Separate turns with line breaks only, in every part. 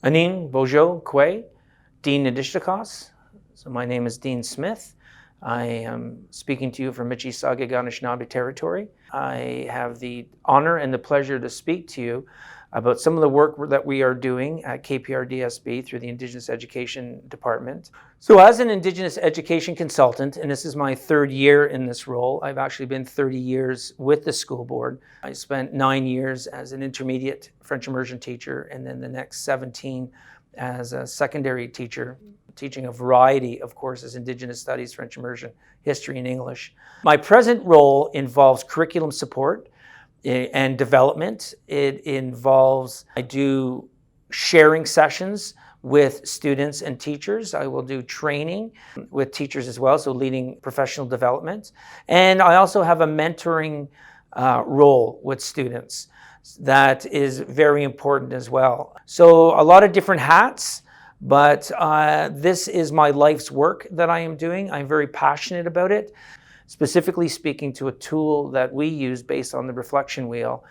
Anin Bojo Kwe, Dean Nidishtakos. So my name is Dean Smith. I am speaking to you from Mississauga Anishinaabe territory. I have the honor and the pleasure to speak to you about some of the work that we are doing at KPRDSB through the Indigenous Education Department. So as an Indigenous education consultant, and this is my third year in this role, I've actually been 30 years with the school board. I spent 9 years as an intermediate French immersion teacher, and then the next 17 as a secondary teacher, teaching a variety of courses: Indigenous studies, French immersion, history, and English. My present role involves curriculum support and development. It involves, I do sharing sessions with students and teachers. I will do training with teachers as well, so leading professional development. And I also have a mentoring role with students that is very important as well. So a lot of different hats, but this is my life's work that I am doing. I'm very passionate about it. Specifically speaking to a tool that we use based on the reflection wheel,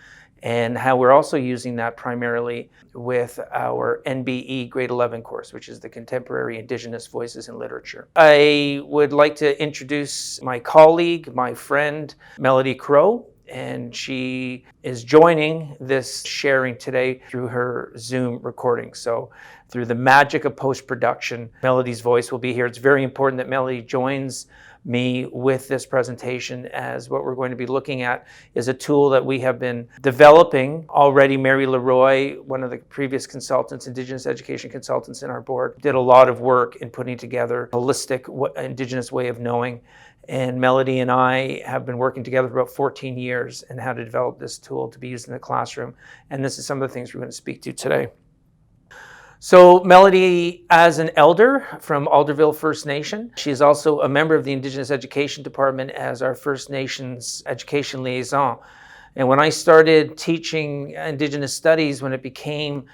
and how we're also using that primarily with our NBE grade 11 course, which is the Contemporary Indigenous Voices in Literature. I would like to introduce my colleague, my friend, Melody Crow, and she is joining this sharing today through her Zoom recording. So through the magic of post-production, Melody's voice will be here. It's very important that Melody joins me with this presentation, as what we're going to be looking at is a tool that we have been developing already. Mary Leroy, one of the previous consultants, Indigenous education consultants in our board, did a lot of work in putting together a holistic Indigenous way of knowing. And Melody and I have been working together for about 14 years in how to develop this tool to be used in the classroom. And this is some of the things we're going to speak to today. So Melody, as an elder from Alderville First Nation, she is also a member of the Indigenous Education Department as our First Nations Education Liaison. And when I started teaching Indigenous studies, when it became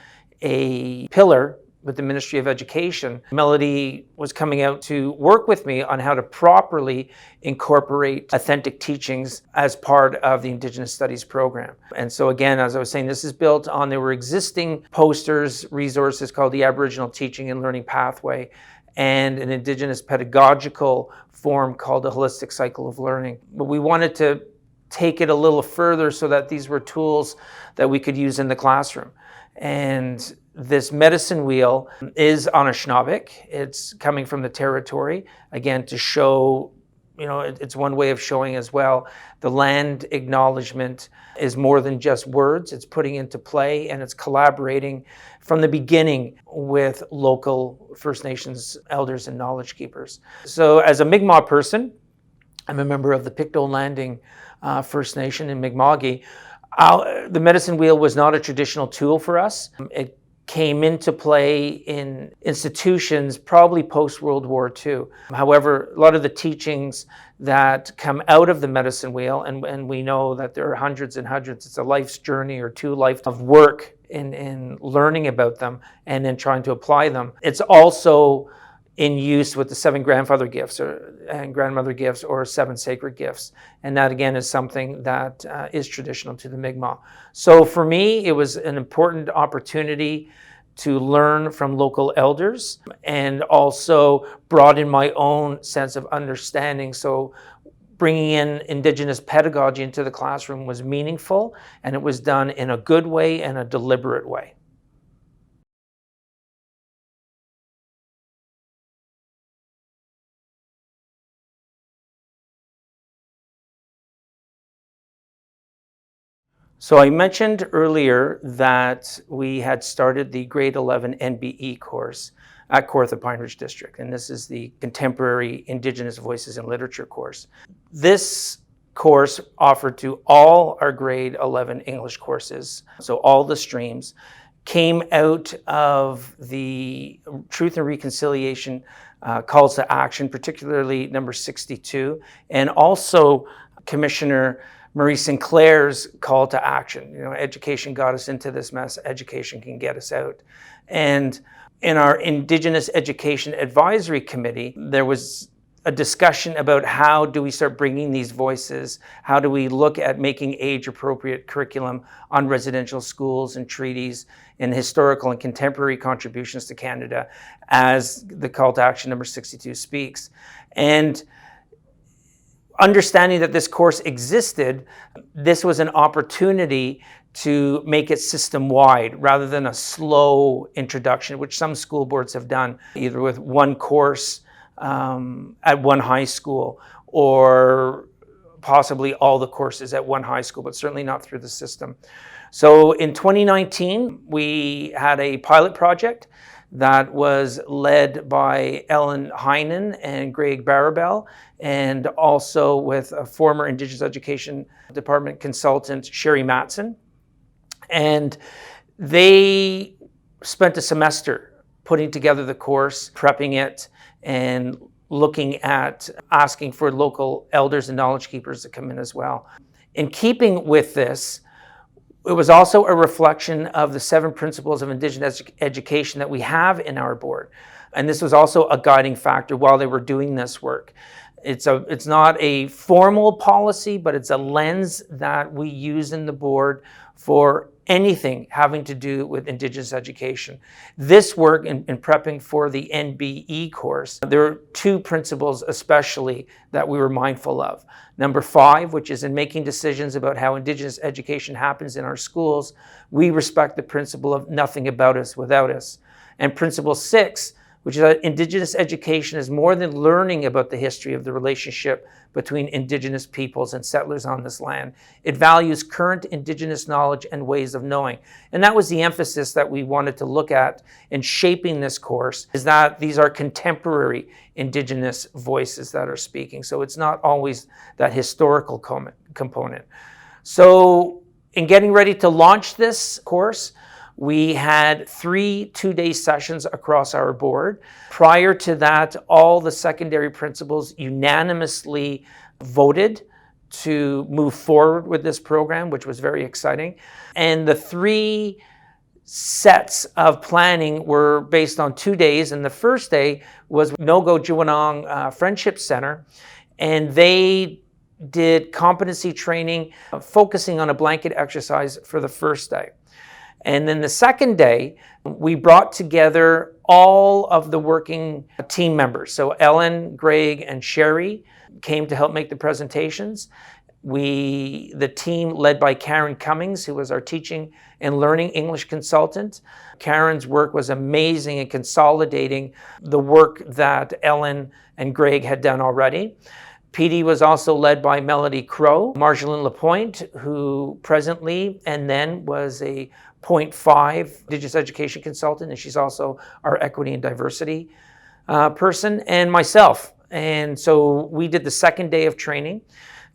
a pillar with the Ministry of Education, Melody was coming out to work with me on how to properly incorporate authentic teachings as part of the Indigenous Studies program. And so again, as I was saying, this is built on, there were existing posters, resources called the Aboriginal Teaching and Learning Pathway, and an Indigenous pedagogical form called the Holistic Cycle of Learning. But we wanted to take it a little further so that these were tools that we could use in the classroom. And this medicine wheel is Anishinaabeg. It's coming from the territory, again, to show, it's one way of showing as well. The land acknowledgement is more than just words. It's putting into play, and it's collaborating from the beginning with local First Nations elders and knowledge keepers. So as a Mi'kmaq person, I'm a member of the Pictou Landing First Nation in Mi'kma'ki. The medicine wheel was not a traditional tool for us. It came into play in institutions probably post-World War II. However, a lot of the teachings that come out of the medicine wheel, and we know that there are hundreds and hundreds, it's a life's journey or 2 lives of work in learning about them and then trying to apply them. It's also in use with the 7 grandfather gifts and grandmother gifts, or 7 sacred gifts. And that again is something that is traditional to the Mi'kmaq. So for me, it was an important opportunity to learn from local elders and also broaden my own sense of understanding. So bringing in Indigenous pedagogy into the classroom was meaningful, and it was done in a good way and a deliberate way. So I mentioned earlier that we had started the grade 11 NBE course at Kawartha Pine Ridge District, and this is the Contemporary Indigenous Voices in Literature course. This course offered to all our grade 11 English courses, so all the streams, came out of the Truth and Reconciliation calls to action, particularly number 62, and also Commissioner Marie Sinclair's call to action. Education got us into this mess, education can get us out. And in our Indigenous Education Advisory Committee, there was a discussion about how do we start bringing these voices, how do we look at making age-appropriate curriculum on residential schools and treaties and historical and contemporary contributions to Canada, as the call to action number 62 speaks. And understanding that this course existed, this was an opportunity to make it system-wide rather than a slow introduction, which some school boards have done, either with one course at one high school, or possibly all the courses at one high school, but certainly not through the system. So in 2019, we had a pilot project that was led by Ellen Heinen and Greg Barabel, and also with a former Indigenous Education Department consultant, Sherry Matson. And they spent a semester putting together the course, prepping it, and looking at asking for local elders and knowledge keepers to come in as well. In keeping with this, it was also a reflection of the 7 principles of Indigenous education that we have in our board. And this was also a guiding factor while they were doing this work. It's not a formal policy, but it's a lens that we use in the board for anything having to do with Indigenous education. This work in prepping for the NBE course, there are 2 principles especially that we were mindful of. Number 5, which is in making decisions about how Indigenous education happens in our schools, we respect the principle of nothing about us without us. And principle 6, which is that Indigenous education is more than learning about the history of the relationship between Indigenous peoples and settlers on this land. It values current Indigenous knowledge and ways of knowing. And that was the emphasis that we wanted to look at in shaping this course, is that these are contemporary Indigenous voices that are speaking. So it's not always that historical component. So in getting ready to launch this course, we had 3 two-day sessions across our board. Prior to that, all the secondary principals unanimously voted to move forward with this program, which was very exciting. And the 3 sets of planning were based on 2 days. And the first day was Nogo Juwanong Friendship Center, and they did competency training, focusing on a blanket exercise for the first day. And then the second day, we brought together all of the working team members. So Ellen, Greg, and Sherry came to help make the presentations. The team led by Karen Cummings, who was our teaching and learning English consultant. Karen's work was amazing in consolidating the work that Ellen and Greg had done already. PD was also led by Melody Crow, Marjolaine Lapointe, who presently and then was a 0.5 Indigenous education consultant, and she's also our equity and diversity person, and myself. And so we did the second day of training,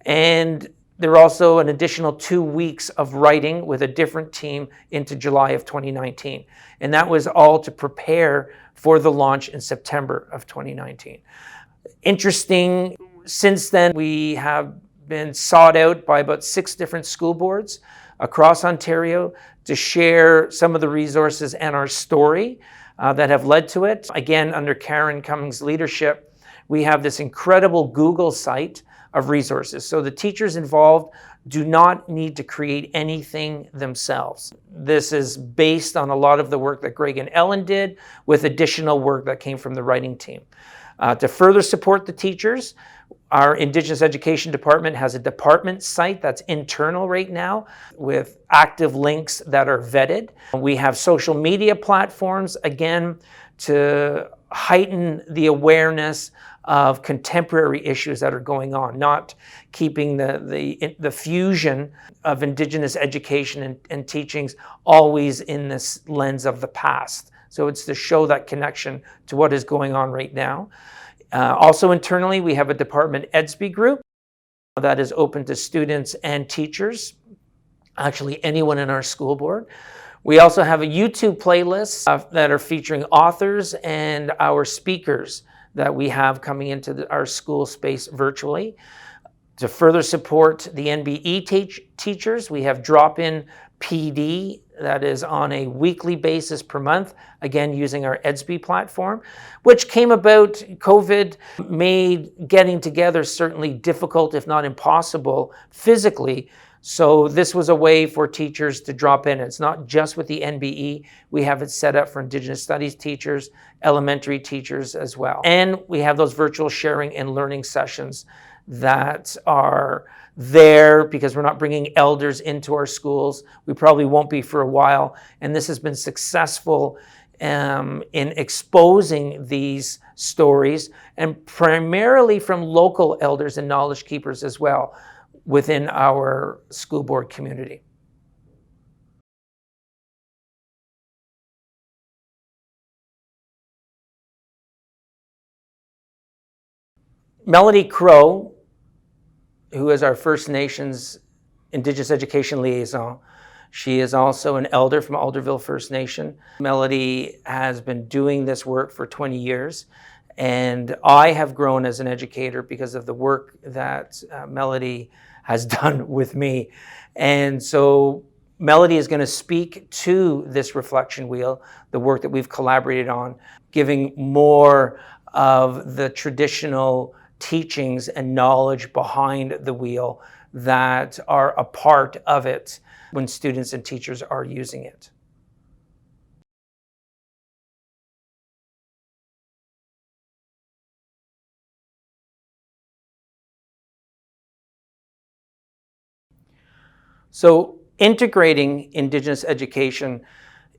and there were also an additional 2 weeks of writing with a different team into July of 2019. And that was all to prepare for the launch in September of 2019. Interesting, since then we have been sought out by about 6 different school boards across Ontario to share some of the resources and our story that have led to it. Again, under Karen Cummings' leadership, we have this incredible Google site of resources. So the teachers involved do not need to create anything themselves. This is based on a lot of the work that Greg and Ellen did, with additional work that came from the writing team. To further support the teachers, our Indigenous Education Department has a department site that's internal right now with active links that are vetted. We have social media platforms, again, to heighten the awareness of contemporary issues that are going on, not keeping the fusion of Indigenous education and teachings always in this lens of the past. So it's to show that connection to what is going on right now. Also internally, we have a department EDSB group that is open to students and teachers, actually anyone in our school board. We also have a YouTube playlist that are featuring authors and our speakers that we have coming into our school space virtually. To further support the NBE teachers, we have drop-in PD that is on a weekly basis per month, again using our EDSB platform, which came about. COVID made getting together certainly difficult, if not impossible, physically. So this was a way for teachers to drop in. It's not just with the NBE. We have it set up for Indigenous Studies teachers, elementary teachers as well. And we have those virtual sharing and learning sessions that are there because we're not bringing elders into our schools. We probably won't be for a while. And this has been successful in exposing these stories, and primarily from local elders and knowledge keepers as well within our school board community. Melody Crow, who is our First Nations Indigenous Education Liaison, she is also an elder from Alderville First Nation. Melody has been doing this work for 20 years, and I have grown as an educator because of the work that Melody has done with me. And so Melody is going to speak to this reflection wheel, the work that we've collaborated on, giving more of the traditional teachings and knowledge behind the wheel that are a part of it when students and teachers are using it. So integrating Indigenous education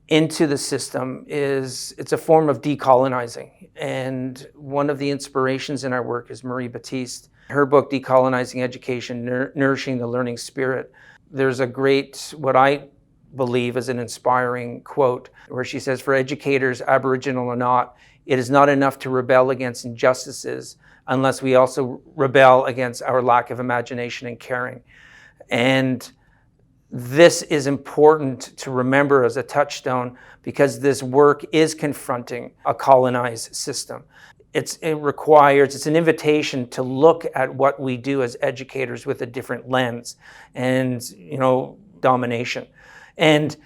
into the system it's a form of decolonizing. And one of the inspirations in our work is Marie Baptiste. Her book, Decolonizing Education, Nourishing the Learning Spirit. There's a great, what I believe is an inspiring quote, where she says, "For educators, Aboriginal or not, it is not enough to rebel against injustices unless we also rebel against our lack of imagination and caring." And this is important to remember as a touchstone because this work is confronting a colonized system. It's an invitation to look at what we do as educators with a different lens and, domination. And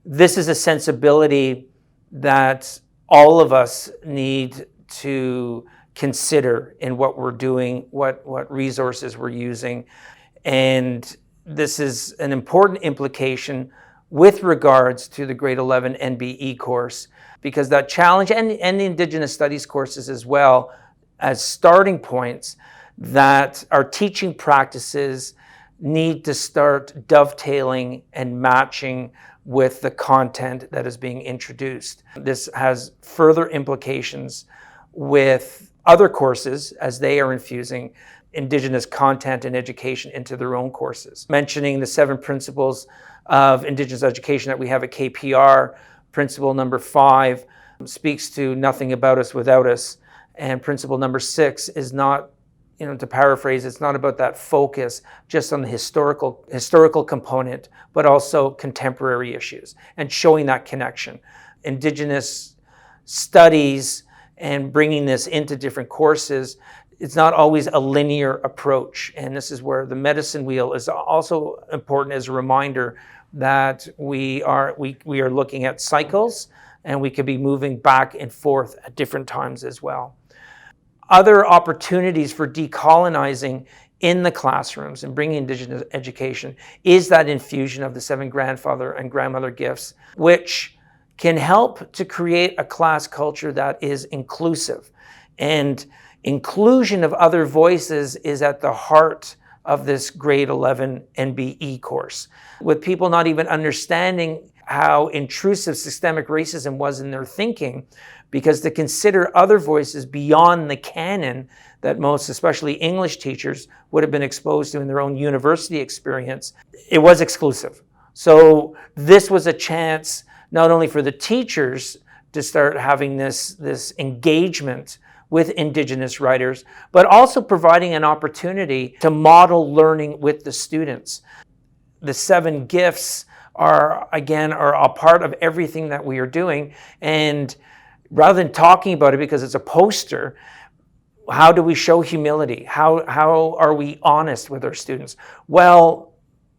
this is a sensibility that all of us need to consider in what we're doing, what resources we're using. And this is an important implication with regards to the grade 11 NBE course, because that challenge, and the Indigenous Studies courses as well, as starting points, that our teaching practices need to start dovetailing and matching with the content that is being introduced. This has further implications with other courses as they are infusing Indigenous content and education into their own courses. Mentioning the 7 principles of Indigenous education that we have at KPR, principle number 5 speaks to nothing about us without us. And principle number 6 is not, to paraphrase, it's not about that focus just on the historical component, but also contemporary issues and showing that connection. Indigenous studies and bringing this into different courses, it's not always a linear approach. And this is where the medicine wheel is also important as a reminder that we are looking at cycles, and we could be moving back and forth at different times as well. Other opportunities for decolonizing in the classrooms and bringing Indigenous education is that infusion of the 7 grandfather and grandmother gifts, which can help to create a class culture that is inclusive. And inclusion of other voices is at the heart of this grade 11 NBE course, with people not even understanding how intrusive systemic racism was in their thinking, because to consider other voices beyond the canon that most, especially English teachers, would have been exposed to in their own university experience, it was exclusive. So this was a chance not only for the teachers to start having this engagement with Indigenous writers, but also providing an opportunity to model learning with the students. The 7 gifts are a part of everything that we are doing. And rather than talking about it because it's a poster, how do we show humility? How are we honest with our students? Well,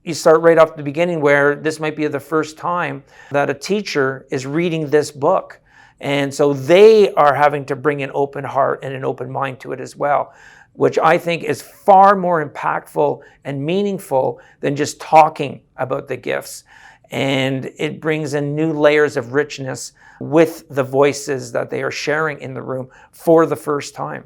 you start right off the beginning where this might be the first time that a teacher is reading this book. And so they are having to bring an open heart and an open mind to it as well, which I think is far more impactful and meaningful than just talking about the gifts. And it brings in new layers of richness with the voices that they are sharing in the room for the first time.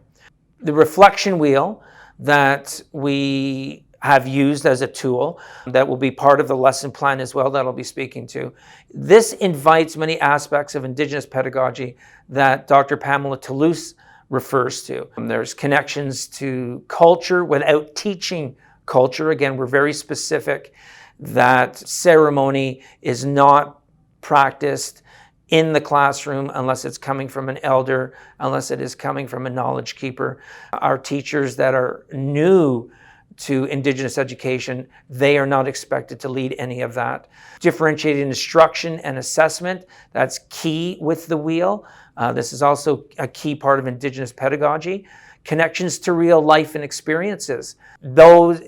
The reflection wheel that we have used as a tool that will be part of the lesson plan as well, that I'll be speaking to. This invites many aspects of Indigenous pedagogy that Dr. Pamela Toulouse refers to. There's connections to culture without teaching culture. Again, we're very specific that ceremony is not practiced in the classroom unless it's coming from an elder, unless it is coming from a knowledge keeper. Our teachers that are new to Indigenous education, they are not expected to lead any of that. Differentiated instruction and assessment, that's key with the wheel. This is also a key part of Indigenous pedagogy. Connections to real life and experiences. Those,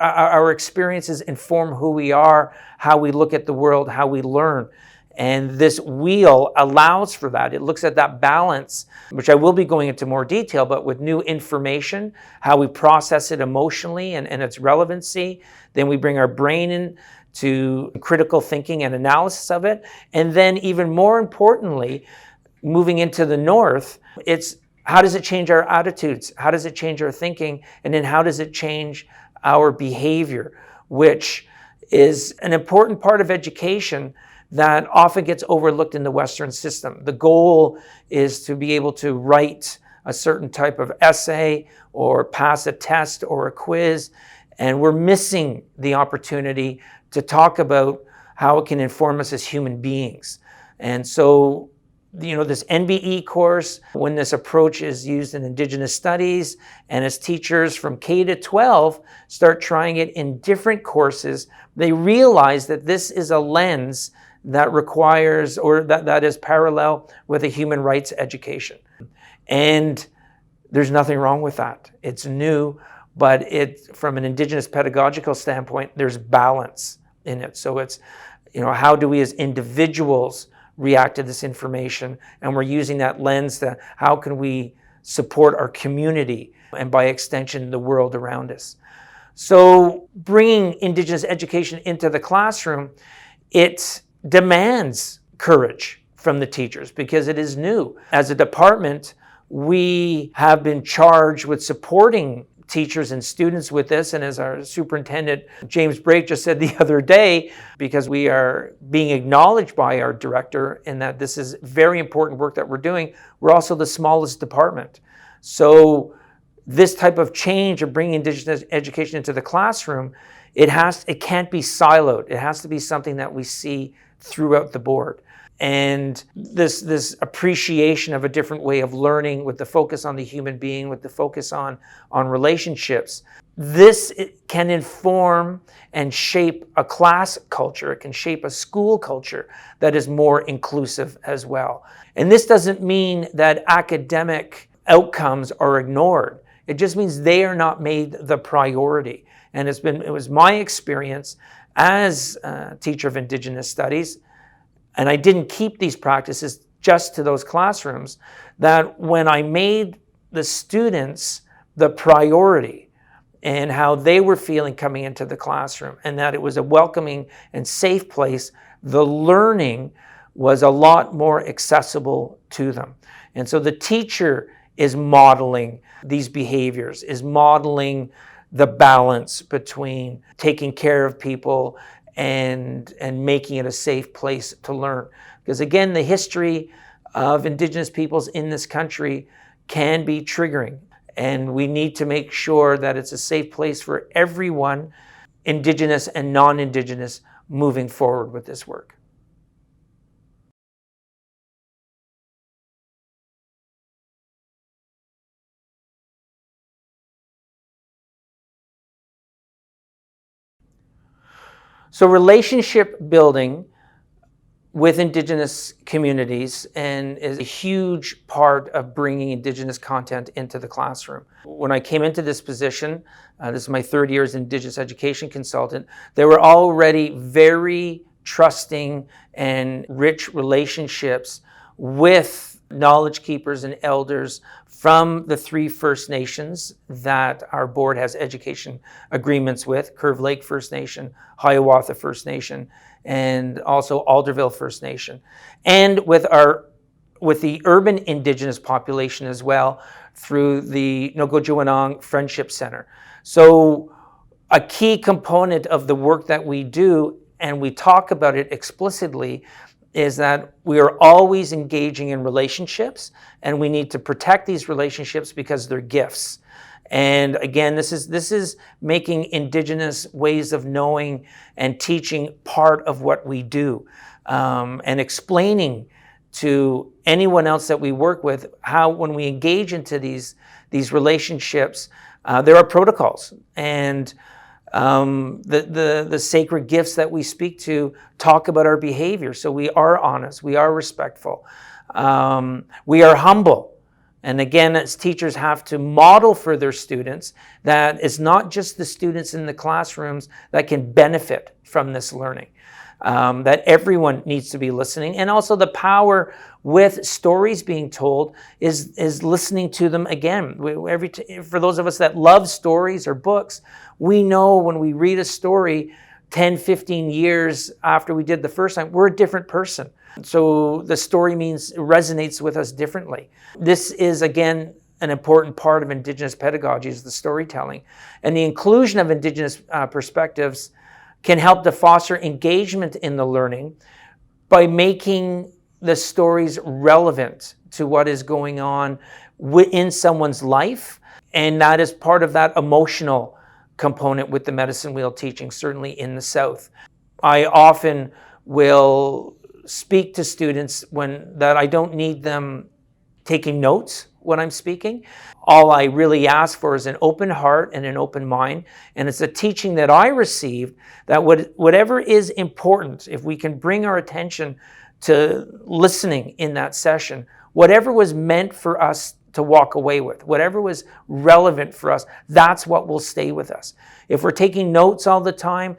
our experiences inform who we are, how we look at the world, how we learn. And this wheel allows for that. It looks at that balance, which I will be going into more detail, but with new information, how we process it emotionally and its relevancy. Then we bring our brain in to critical thinking and analysis of it. And then even more importantly, moving into the north, it's how does it change our attitudes? How does it change our thinking? And then how does it change our behavior, which is an important part of education that often gets overlooked in the Western system. The goal is to be able to write a certain type of essay or pass a test or a quiz, and we're missing the opportunity to talk about how it can inform us as human beings. And so, this NBE course, when this approach is used in Indigenous studies, and as teachers from K to 12 start trying it in different courses, they realize that this is a lens that requires, or that is parallel with a human rights education. And there's nothing wrong with that. It's new, but from an Indigenous pedagogical standpoint, there's balance in it. So it's, how do we as individuals react to this information? And we're using that lens to how can we support our community and by extension, the world around us. So bringing Indigenous education into the classroom, it demands courage from the teachers because it is new. As a department, we have been charged with supporting teachers and students with this, and as our superintendent James Brake just said the other day, because we are being acknowledged by our director in that this is very important work that we're doing, we're also the smallest department. So this type of change of bringing Indigenous education into the classroom, it can't be siloed. It has to be something that we see throughout the board. And this appreciation of a different way of learning with the focus on the human being, with the focus on relationships, this can inform and shape a class culture. It can shape a school culture that is more inclusive as well. And this doesn't mean that academic outcomes are ignored. It just means they are not made the priority. And it was my experience as a teacher of Indigenous studies, and I didn't keep these practices just to those classrooms, that when I made the students the priority and how they were feeling coming into the classroom and that it was a welcoming and safe place, the learning was a lot more accessible to them. And so the teacher is modeling these behaviors, is modeling the balance between taking care of people and making it a safe place to learn. Because again, the history of Indigenous peoples in this country can be triggering. And we need to make sure that it's a safe place for everyone, Indigenous and non-Indigenous, moving forward with this work. So relationship building with Indigenous communities and is a huge part of bringing Indigenous content into the classroom. When I came into this position, this is my third year as Indigenous education consultant, there were already very trusting and rich relationships with knowledge keepers and elders from the 3 First Nations that our board has education agreements with: Curve Lake First Nation, Hiawatha First Nation, and also Alderville First Nation, and with the urban Indigenous population as well through the Nogojuwanong Friendship Center. So a key component of the work that we do, and we talk about it explicitly, is that we are always engaging in relationships, and we need to protect these relationships because they're gifts. And again, this is making Indigenous ways of knowing and teaching part of what we do, and explaining to anyone else that we work with how, when we engage into these relationships, there are protocols, and the sacred gifts that we speak to talk about our behavior. So we are honest, we are respectful, we are humble. And again, as teachers have to model for their students that it's not just the students in the classrooms that can benefit from this learning, that everyone needs to be listening. And also the power with stories being told is listening to them again. For those of us that love stories or books, we know when we read a story 10, 15 years after we did the first time, we're a different person. So the story resonates with us differently. This is, again, an important part of Indigenous pedagogy, is the storytelling. And the inclusion of Indigenous perspectives can help to foster engagement in the learning by making the stories relevant to what is going on in someone's life. And that is part of that emotional component with the medicine wheel teaching, certainly in the South. I often will speak to students that I don't need them taking notes when I'm speaking. All I really ask for is an open heart and an open mind. And it's a teaching that I received that whatever is important, if we can bring our attention to listening in that session, whatever was meant for us to walk away with, whatever was relevant for us, that's what will stay with us. If we're taking notes all the time,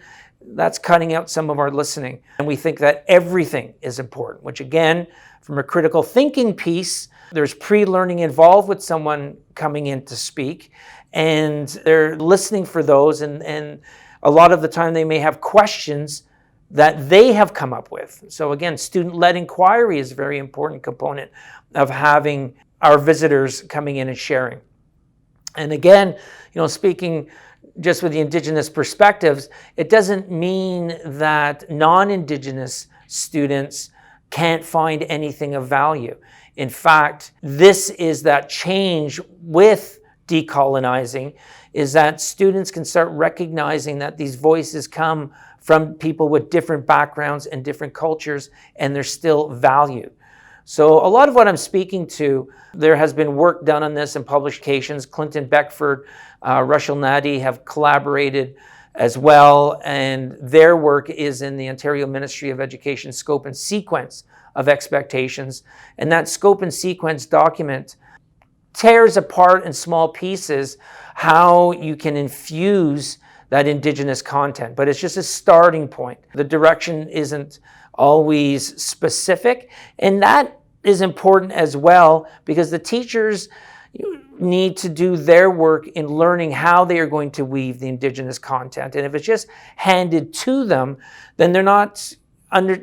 that's cutting out some of our listening. And we think that everything is important, which again, from a critical thinking piece, there's pre-learning involved with someone coming in to speak, and they're listening for those, and a lot of the time they may have questions that they have come up with. So again, student-led inquiry is a very important component of having our visitors coming in and sharing. And again, speaking just with the Indigenous perspectives, it doesn't mean that non-Indigenous students can't find anything of value. In fact, this is that change with decolonizing, is that students can start recognizing that these voices come from people with different backgrounds and different cultures, and they're still valued. So a lot of what I'm speaking to, there has been work done on this in publications. Clinton Beckford, Rushel Nadi have collaborated as well, and their work is in the Ontario Ministry of Education Scope and Sequence of Expectations. And that scope and sequence document tears apart in small pieces how you can infuse that Indigenous content, but it's just a starting point. The direction isn't always specific, and that is important as well, because the teachers need to do their work in learning how they are going to weave the Indigenous content. And if it's just handed to them, then they're not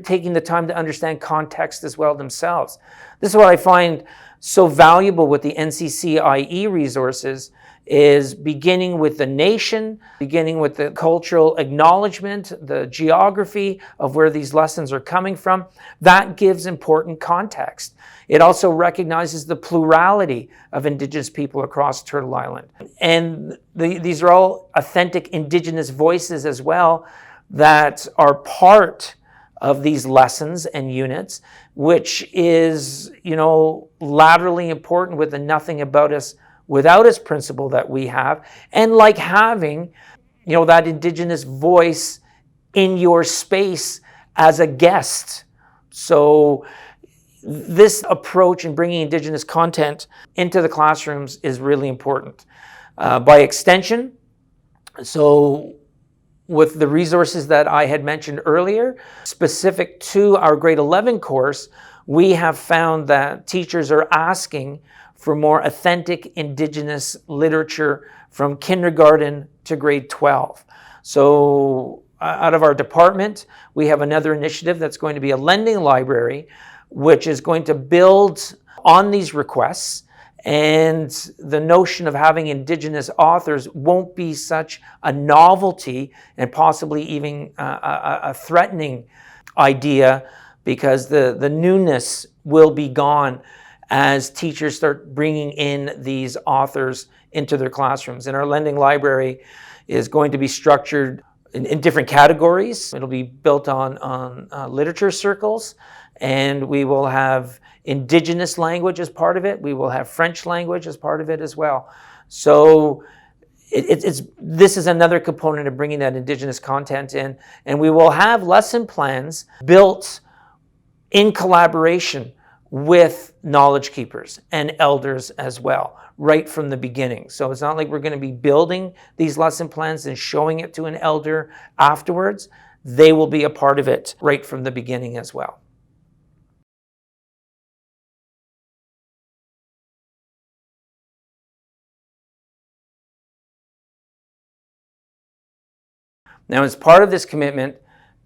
taking the time to understand context as well themselves. This is what I find so valuable with the NCCIE resources, is beginning with the nation, beginning with the cultural acknowledgement, the geography of where these lessons are coming from. That gives important context. It also recognizes the plurality of Indigenous people across Turtle Island. And these are all authentic Indigenous voices as well that are part of these lessons and units, which is, laterally important with the Nothing About Us Without Us principle that we have, and like having, that Indigenous voice in your space as a guest. So this approach in bringing Indigenous content into the classrooms is really important. By extension, so with the resources that I had mentioned earlier, specific to our grade 11 course, we have found that teachers are asking for more authentic Indigenous literature from kindergarten to grade 12. So out of our department, we have another initiative that's going to be a lending library, which is going to build on these requests. And the notion of having Indigenous authors won't be such a novelty and possibly even a threatening idea, because the newness will be gone as teachers start bringing in these authors into their classrooms. And our lending library is going to be structured in different categories. It'll be built on literature circles, and we will have Indigenous language as part of it. We will have French language as part of it as well. So this is another component of bringing that Indigenous content in. And we will have lesson plans built in collaboration with knowledge keepers and elders as well, right from the beginning. So it's not like we're going to be building these lesson plans and showing it to an elder afterwards. They will be a part of it right from the beginning as well. Now, as part of this commitment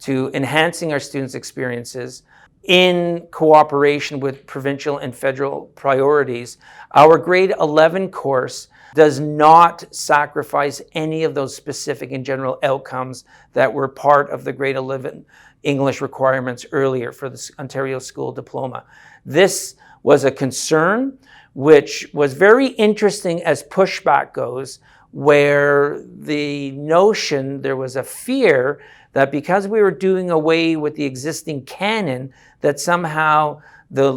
to enhancing our students' experiences in cooperation with provincial and federal priorities, our grade 11 course does not sacrifice any of those specific and general outcomes that were part of the grade 11 English requirements earlier for the Ontario School Diploma. This was a concern which was very interesting as pushback goes, where the notion, there was a fear that because we were doing away with the existing canon, that somehow the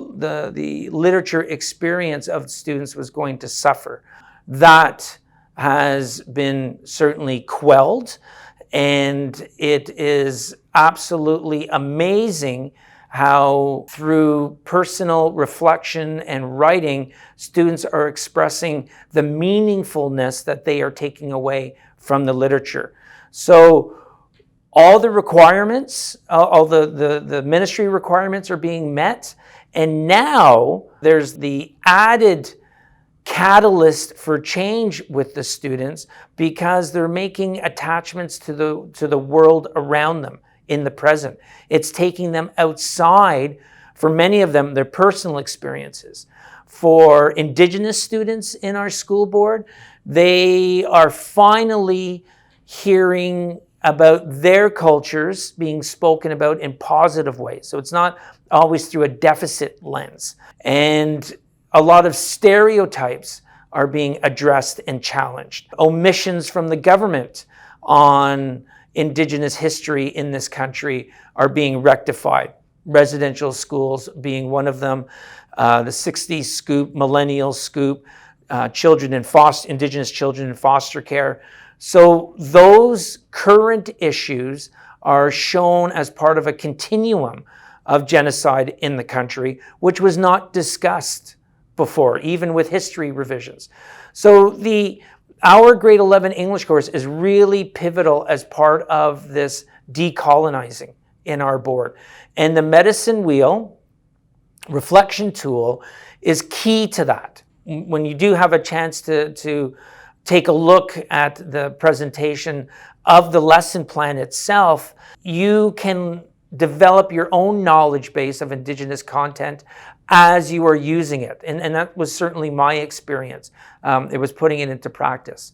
literature experience of students was going to suffer. That has been certainly quelled, and it is absolutely amazing how through personal reflection and writing, students are expressing the meaningfulness that they are taking away from the literature. So all the requirements, all the ministry requirements are being met, and now there's the added catalyst for change with the students because they're making attachments to the world around them in the present. It's taking them outside, for many of them, their personal experiences. For Indigenous students in our school board, they are finally hearing about their cultures being spoken about in positive ways. So it's not always through a deficit lens. And a lot of stereotypes are being addressed and challenged. Omissions from the government on Indigenous history in this country are being rectified. Residential schools being one of them, the 60s scoop, millennial scoop, Indigenous children in foster care. So those current issues are shown as part of a continuum of genocide in the country, which was not discussed before, even with history revisions. So our grade 11 English course is really pivotal as part of this decolonizing in our board. And the medicine wheel reflection tool is key to that. When you do have a chance to take a look at the presentation of the lesson plan itself, you can develop your own knowledge base of Indigenous content as you are using it. And that was certainly my experience. It was putting it into practice.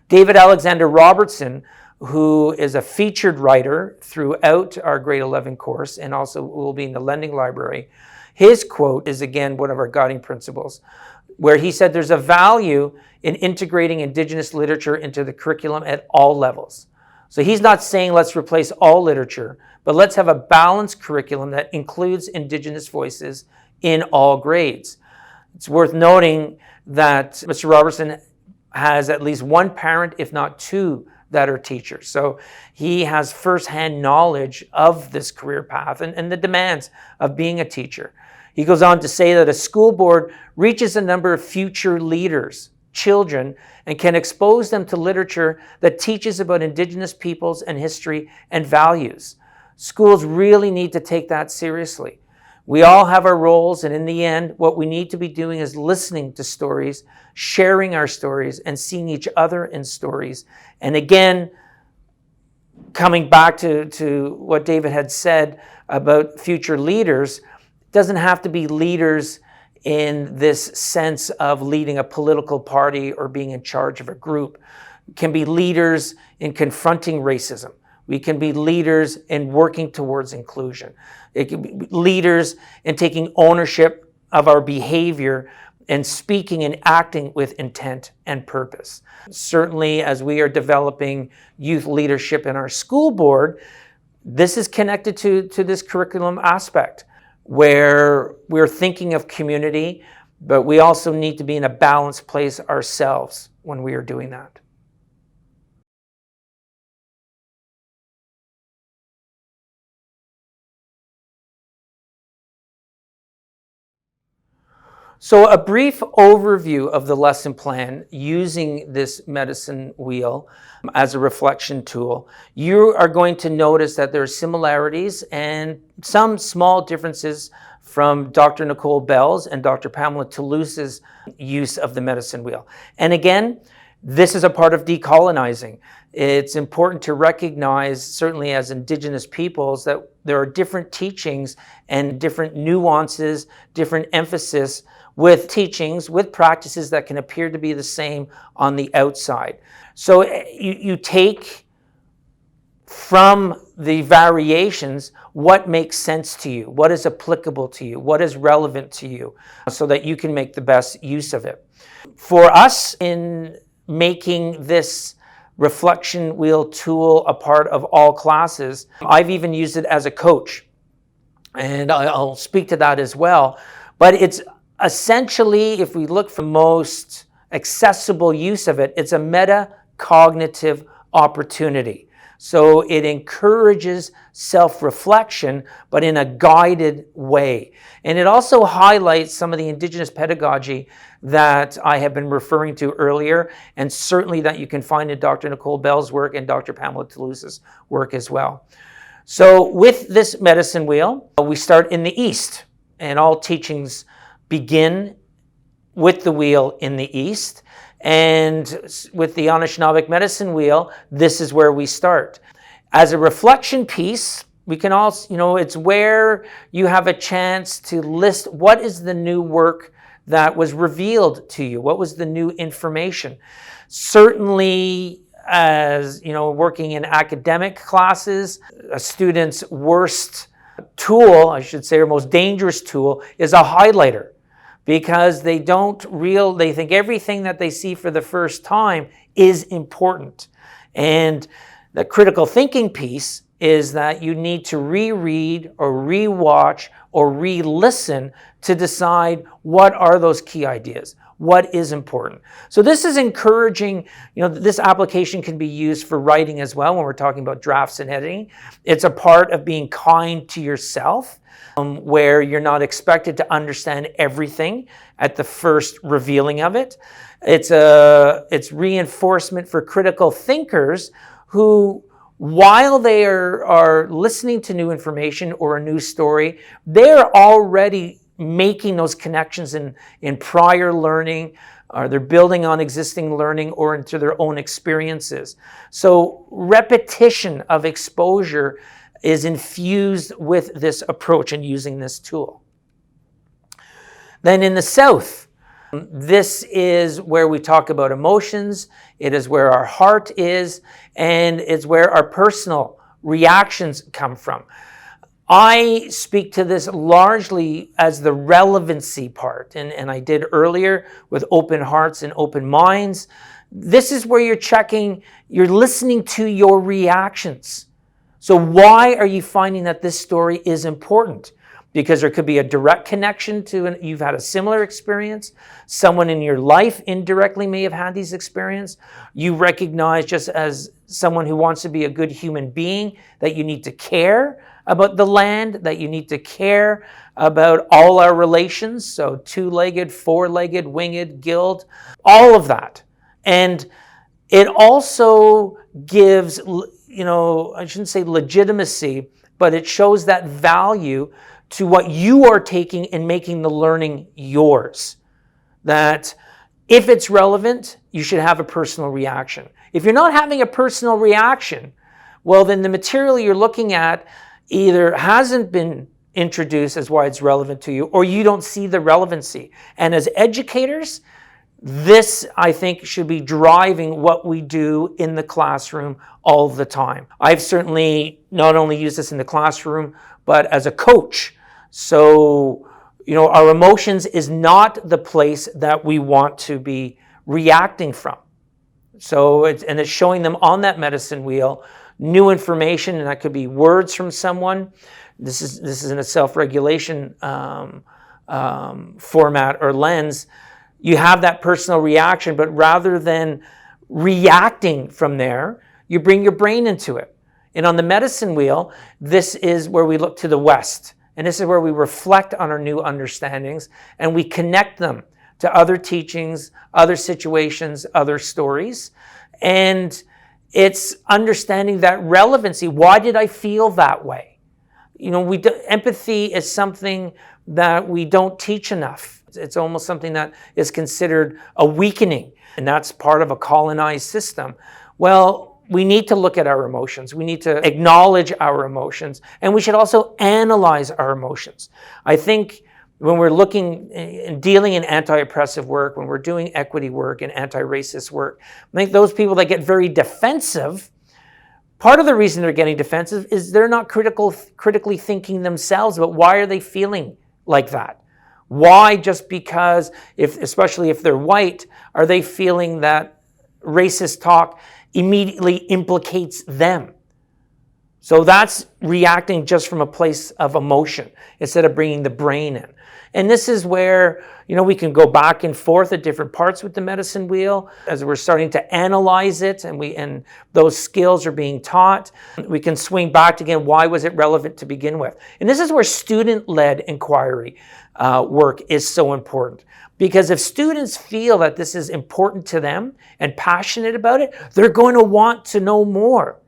David Alexander Robertson, who is a featured writer throughout our grade 11 course and also will be in the lending library, his quote is again one of our guiding principles, where he said there's a value in integrating Indigenous literature into the curriculum at all levels. So he's not saying let's replace all literature, but let's have a balanced curriculum that includes Indigenous voices in all grades. It's worth noting that Mr. Robertson has at least one parent, if not two, that are teachers. So he has firsthand knowledge of this career path and the demands of being a teacher. He goes on to say that a school board reaches a number of future leaders, children, and can expose them to literature that teaches about Indigenous peoples and history and values. Schools really need to take that seriously. We all have our roles, and in the end, what we need to be doing is listening to stories, sharing our stories, and seeing each other in stories. And again, coming back to what David had said about future leaders, it doesn't have to be leaders in this sense of leading a political party or being in charge of a group. It can be leaders in confronting racism. We can be leaders in working towards inclusion. It can be leaders in taking ownership of our behavior and speaking and acting with intent and purpose. Certainly, as we are developing youth leadership in our school board, this is connected to this curriculum aspect, where we're thinking of community, but we also need to be in a balanced place ourselves when we are doing that. So a brief overview of the lesson plan using this medicine wheel as a reflection tool. You are going to notice that there are similarities and some small differences from Dr. Nicole Bell's and Dr. Pamela Toulouse's use of the medicine wheel. And again, this is a part of decolonizing. It's important to recognize, certainly as Indigenous peoples, that there are different teachings and different nuances, different emphasis with teachings, with practices that can appear to be the same on the outside. So you take from the variations what makes sense to you, what is applicable to you, what is relevant to you, so that you can make the best use of it. For us, in making this reflection wheel tool a part of all classes, I've even used it as a coach, and I'll speak to that as well. But it's essentially, if we look for most accessible use of it, it's a metacognitive opportunity. So it encourages self-reflection, but in a guided way. And it also highlights some of the Indigenous pedagogy that I have been referring to earlier, and certainly that you can find in Dr. Nicole Bell's work and Dr. Pamela Toulouse's work as well. So with this medicine wheel, we start in the East, and all teachings begin with the wheel in the East. And with the Anishinaabeg medicine wheel, this is where we start. As a reflection piece, we can also, it's where you have a chance to list what is the new work that was revealed to you, what was the new information. Certainly, as working in academic classes, a student's worst tool, I should say, or most dangerous tool, is a highlighter. Because they think everything that they see for the first time is important. And the critical thinking piece is that you need to reread or rewatch or re-listen to decide what are those key ideas, what is important. So this is encouraging, this application can be used for writing as well when we're talking about drafts and editing. It's a part of being kind to yourself, where you're not expected to understand everything at the first revealing of it. It's reinforcement for critical thinkers who, while they are listening to new information or a new story, they're already making those connections in prior learning, or they're building on existing learning or into their own experiences. So repetition of exposure is infused with this approach and using this tool. Then in the South, this is where we talk about emotions, it is where our heart is, and it's where our personal reactions come from. I speak to this largely as the relevancy part, and I did earlier with open hearts and open minds. This is where you're listening to your reactions. So why are you finding that this story is important? because there could be a direct connection to you've had a similar experience. Someone in your life indirectly may have had these experiences. You recognize, just as someone who wants to be a good human being, that you need to care about the land, that you need to care about all our relations. So two-legged, four-legged, winged, gilled, all of that. And it also gives, I shouldn't say legitimacy, but it shows that value to what you are taking and making the learning yours. That if it's relevant, you should have a personal reaction. If you're not having a personal reaction, well, then the material you're looking at either hasn't been introduced as why it's relevant to you, or you don't see the relevancy. And as educators, this, I think, should be driving what we do in the classroom all the time. I've certainly not only used this in the classroom, but as a coach. So, our emotions is not the place that we want to be reacting from. So, it's showing them on that medicine wheel new information, and that could be words from someone. This is in a self-regulation format or lens. You have that personal reaction, but rather than reacting from there, you bring your brain into it. And on the medicine wheel, this is where we look to the West. And this is where we reflect on our new understandings, and we connect them to other teachings, other situations, other stories. And it's understanding that relevancy. Why did I feel that way? Empathy is something that we don't teach enough. It's almost something that is considered a weakening, and that's part of a colonized system. Well, we need to look at our emotions. We need to acknowledge our emotions, and we should also analyze our emotions. I think when we're looking and dealing in anti-oppressive work, when we're doing equity work and anti-racist work, I think those people that get very defensive, part of the reason they're getting defensive is they're not critically thinking themselves about why are they feeling like that. Why, just because, especially if they're white, are they feeling that racist talk immediately implicates them? So that's reacting just from a place of emotion instead of bringing the brain in. And this is where, we can go back and forth at different parts with the medicine wheel as we're starting to analyze it, and those skills are being taught. We can swing back again, why was it relevant to begin with? And this is where student-led inquiry work is so important. Because if students feel that this is important to them and passionate about it, they're going to want to know more.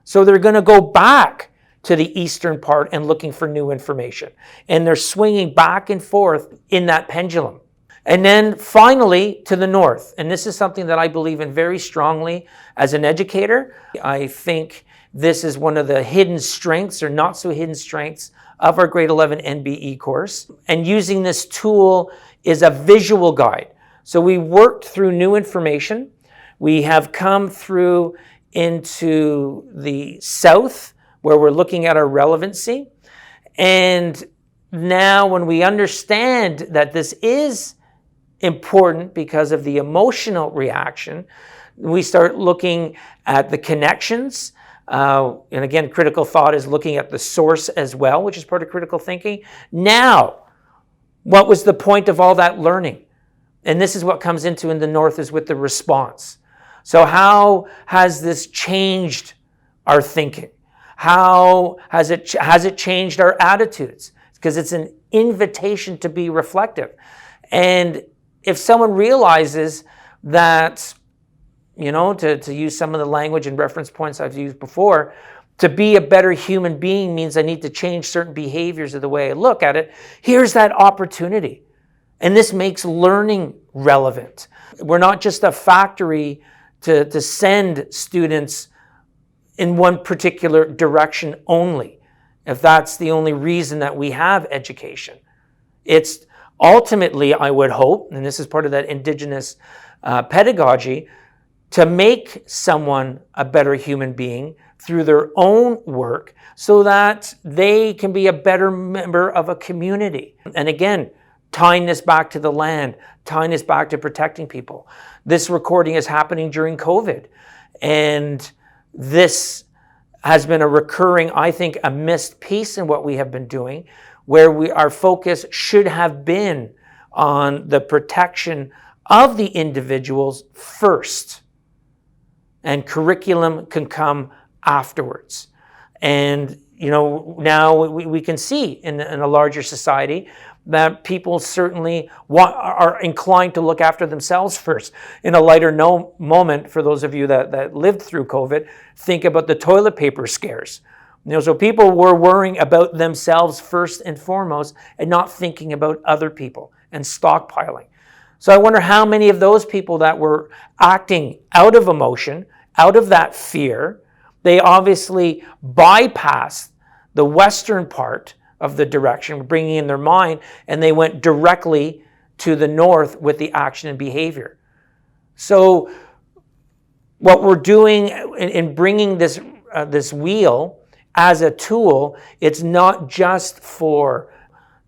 So they're going to go back to the eastern part and looking for new information. And they're swinging back and forth in that pendulum. And then finally to the north. And this is something that I believe in very strongly as an educator. I think this is one of the hidden strengths or not so hidden strengths of our grade 11 NBE course. And using this tool is a visual guide. So we worked through new information. We have come through into the south, where we're looking at our relevancy. And now when we understand that this is important because of the emotional reaction, we start looking at the connections. And again, critical thought is looking at the source as well, which is part of critical thinking. Now, what was the point of all that learning? And this is what comes into in the north is with the response. So how has this changed our thinking? How has it changed our attitudes? Because it's an invitation to be reflective. And if someone realizes that, to use some of the language and reference points I've used before, to be a better human being means I need to change certain behaviors of the way I look at it, here's that opportunity. And this makes learning relevant. We're not just a factory to send students in one particular direction only, if that's the only reason that we have education. It's ultimately, I would hope, and this is part of that Indigenous pedagogy, to make someone a better human being through their own work so that they can be a better member of a community. And again, tying this back to the land, tying this back to protecting people. This recording is happening during COVID, and this has been a recurring, I think, a missed piece in what we have been doing, where our focus should have been on the protection of the individuals first, and curriculum can come afterwards. And now we can see in a larger society that people certainly are inclined to look after themselves first. In a lighter moment, for those of you that lived through COVID, think about the toilet paper scares. So people were worrying about themselves first and foremost and not thinking about other people and stockpiling. So I wonder how many of those people that were acting out of emotion, out of that fear, they obviously bypassed the western part of the direction, bringing in their mind, and they went directly to the north with the action and behavior. So what we're doing in bringing this wheel as a tool, it's not just for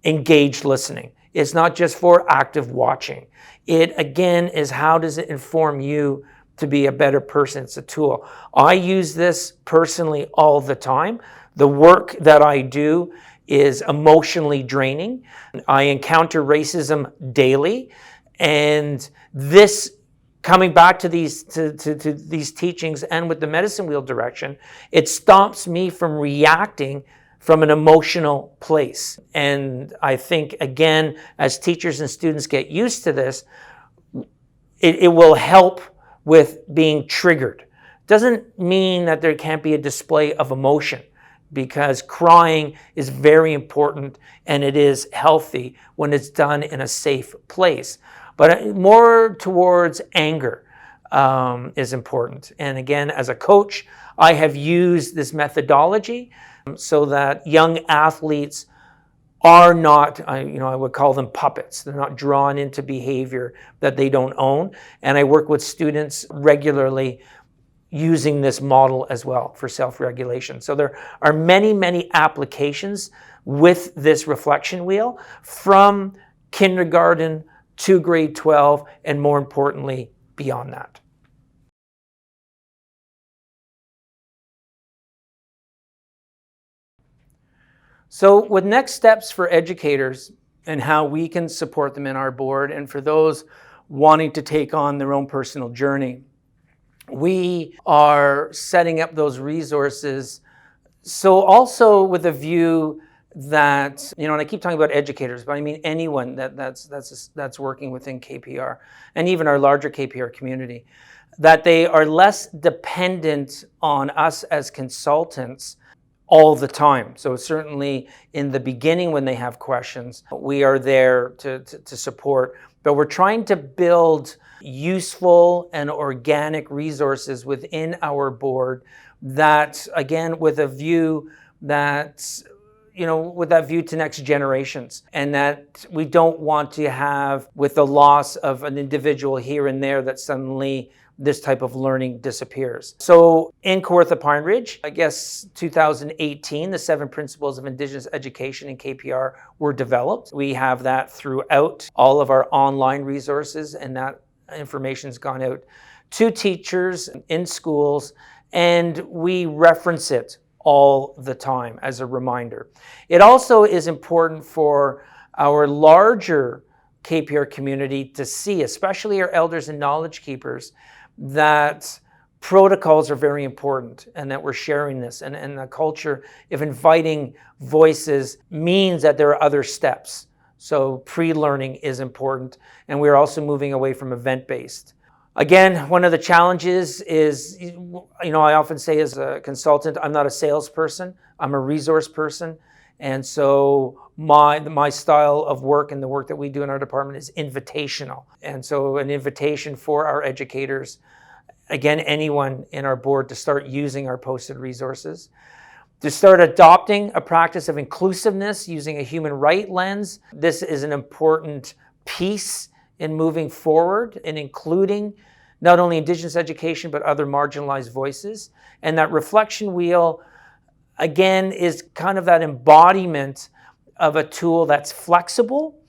engaged listening. It's not just for active watching. It, again, is how does it inform you to be a better person? It's a tool. I use this personally all the time. The work that I do is emotionally draining. I encounter racism daily, and this, coming back to these these teachings and with the medicine wheel direction, it stops me from reacting from an emotional place. And I think, again, as teachers and students get used to this, it will help with being triggered. Doesn't mean that there can't be a display of emotion, because crying is very important and it is healthy when it's done in a safe place. But more towards anger is important. And again, as a coach, I have used this methodology so that young athletes are not, I would call them puppets. They're not drawn into behavior that they don't own. And I work with students regularly using this model as well for self-regulation. So there are many, many applications with this reflection wheel, from kindergarten to grade 12, and more importantly, beyond that. So with next steps for educators and how we can support them in our board, and for those wanting to take on their own personal journey, we are setting up those resources. So also with a view that, and I keep talking about educators, but I mean anyone that's working within KPR, and even our larger KPR community, that they are less dependent on us as consultants all the time. So certainly in the beginning when they have questions, we are there to support, but we're trying to build useful and organic resources within our board that, again, with a view that, with that view to next generations, and that we don't want to have, with the loss of an individual here and there, that suddenly this type of learning disappears. So in Kawartha Pine Ridge, I guess 2018, the 7 principles of Indigenous education in KPR were developed. We have that throughout all of our online resources, and that information's gone out to teachers in schools, and we reference it all the time as a reminder. It also is important for our larger KPR community to see, especially our elders and knowledge keepers, that protocols are very important, and that we're sharing this, and the culture of inviting voices means that there are other steps. So pre-learning is important, and we're also moving away from event-based. Again, one of the challenges is, I often say as a consultant, I'm not a salesperson, I'm a resource person. And so my style of work and the work that we do in our department is invitational. And so an invitation for our educators, again, anyone in our board, to start using our posted resources, to start adopting a practice of inclusiveness using a human right lens. This is an important piece in moving forward and including not only Indigenous education, but other marginalized voices. And that reflection wheel, again, is kind of that embodiment of a tool that's flexible,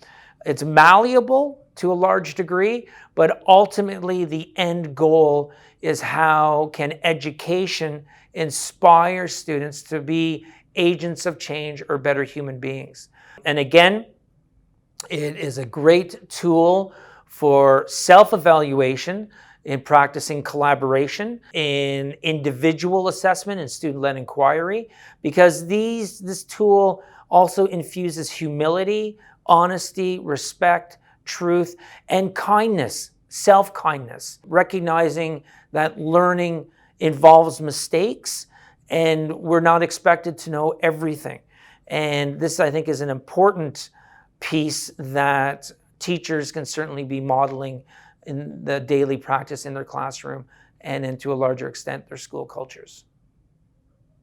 it's malleable to a large degree, but ultimately the end goal is how can education inspire students to be agents of change or better human beings. And again, it is a great tool for self-evaluation, in practicing collaboration, in individual assessment and student-led inquiry, because this tool also infuses humility, honesty, respect, truth, and kindness, self-kindness, recognizing that learning involves mistakes and we're not expected to know everything. And this, I think, is an important piece that teachers can certainly be modeling in the daily practice in their classroom and, to a larger extent, their school cultures.